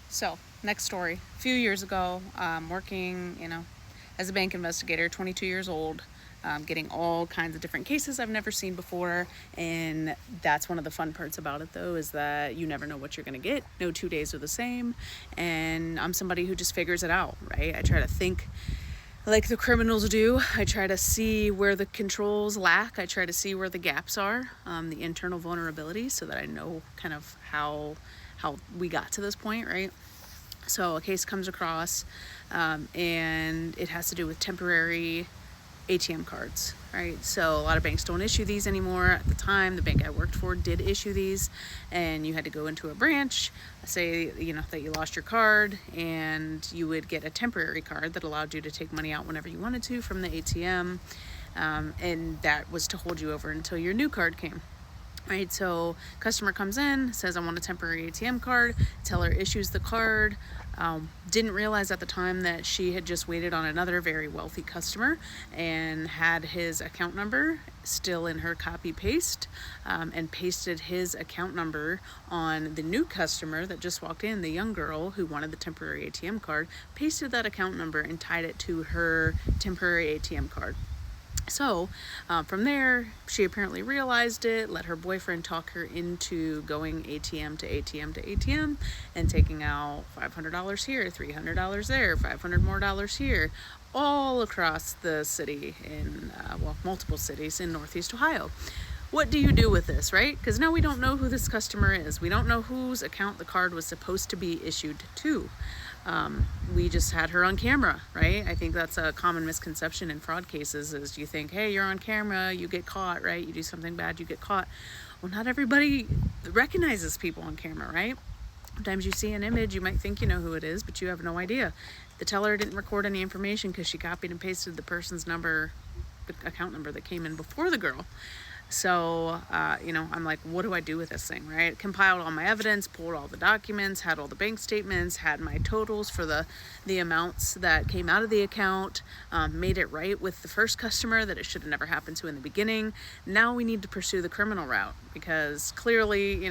So, next story. A few years ago, working, as a bank investigator, 22 years old, getting all kinds of different cases I've never seen before. And that's one of the fun parts about it, though, is that you never know what you're going to get. No 2 days are the same. And I'm somebody who just figures it out, right? I try to think like the criminals do. I try to see where the controls lack. I try to see where the gaps are, the internal vulnerabilities, so that I know kind of how we got to this point, right? So a case comes across, and it has to do with temporary ATM cards, right? So a lot of banks don't issue these anymore. At the time, the bank I worked for did issue these, and you had to go into a branch, say, that you lost your card, and you would get a temporary card that allowed you to take money out whenever you wanted to from the ATM, and that was to hold you over until your new card came. Right, so customer comes in, says, I want a temporary ATM card. Teller issues the card. Didn't realize at the time that she had just waited on another very wealthy customer and had his account number still in her copy paste, and pasted his account number on the new customer that just walked in, the young girl who wanted the temporary ATM card, pasted that account number and tied it to her temporary ATM card. So from there, she apparently realized it, let her boyfriend talk her into going ATM to ATM to ATM and taking out $500 here, $300 there, $500 more here, all across the city in, multiple cities in Northeast Ohio. What do you do with this, right? Because now we don't know who this customer is. We don't know whose account the card was supposed to be issued to. We just had her on camera, right? I think that's a common misconception in fraud cases, is you think, hey, you're on camera, you get caught, right? You do something bad, you get caught. Well, not everybody recognizes people on camera, right? Sometimes you see an image, you might think you know who it is, but you have no idea. The teller didn't record any information because she copied and pasted the person's number, the account number that came in before the girl. So, I'm like, what do I do with this thing, right? Compiled all my evidence, pulled all the documents, had all the bank statements, had my totals for the amounts that came out of the account, made it right with the first customer that it should have never happened to in the beginning. Now we need to pursue the criminal route, because clearly,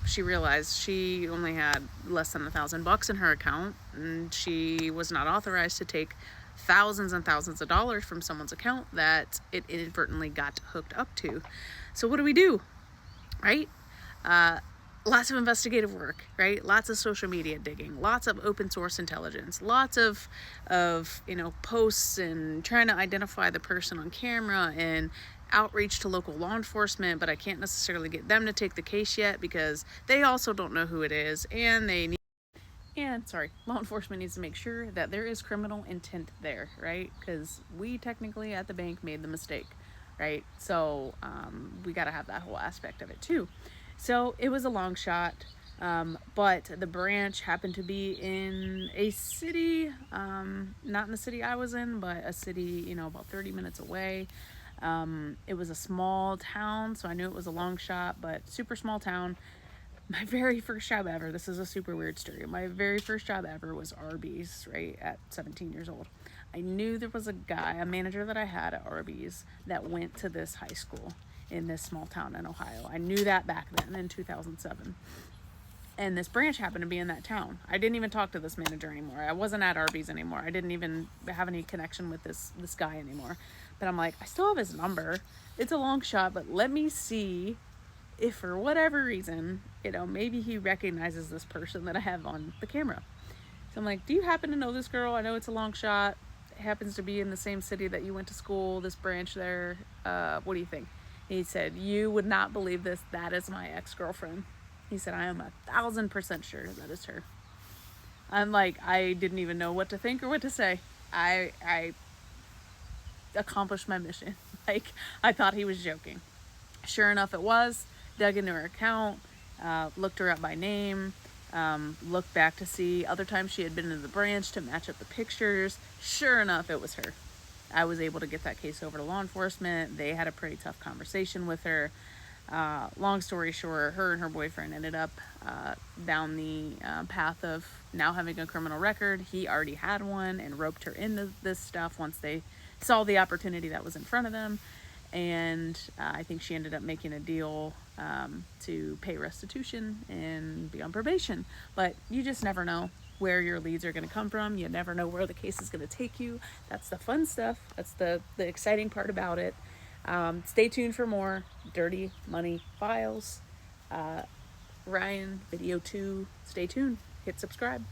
she realized she only had less than $1,000 in her account, and she was not authorized to take thousands and thousands of dollars from someone's account that it inadvertently got hooked up to. So what do we do, right? Lots of investigative work, right? Lots of social media digging, lots of open source intelligence, lots of posts and trying to identify the person on camera, and outreach to local law enforcement, but I can't necessarily get them to take the case yet because they also don't know who it is, and law enforcement needs to make sure that there is criminal intent there, right? Because we technically at the bank made the mistake, right? So we got to have that whole aspect of it too. So it was a long shot, but the branch happened to be in a city, not in the city I was in, but a city, about 30 minutes away. It was a small town, so I knew it was a long shot, but super small town. My very first job ever, this is a super weird story, my very first job ever was Arby's, right, at 17 years old. I knew there was a manager that I had at Arby's that went to this high school in this small town in Ohio. I knew that back then in 2007. And this branch happened to be in that town. I didn't even talk to this manager anymore. I wasn't at Arby's anymore. I didn't even have any connection with this guy anymore. But I'm like, I still have his number. It's a long shot, but let me see if for whatever reason, maybe he recognizes this person that I have on the camera. So I'm like, do you happen to know this girl? I know it's a long shot. It happens to be in the same city that you went to school, this branch there. What do you think? And he said, you would not believe this. That is my ex-girlfriend. He said, I am 1,000% sure that is her. I'm like, I didn't even know what to think or what to say. I accomplished my mission. Like, I thought he was joking. Sure enough, it was. Dug into her account, looked her up by name, looked back to see other times she had been in the branch to match up the pictures. Sure enough, it was her. I was able to get that case over to law enforcement. They had a pretty tough conversation with her. Long story short, her and her boyfriend ended up down the path of now having a criminal record. He already had one and roped her into this stuff once they saw the opportunity that was in front of them. And I think she ended up making a deal to pay restitution and be on probation. But you just never know. where your leads are going to come from. You never know where the case is going to take you. That's the fun stuff. That's the exciting part about it. Stay tuned for more Dirty Money Files. Ryan, video 2. Stay tuned. Hit subscribe.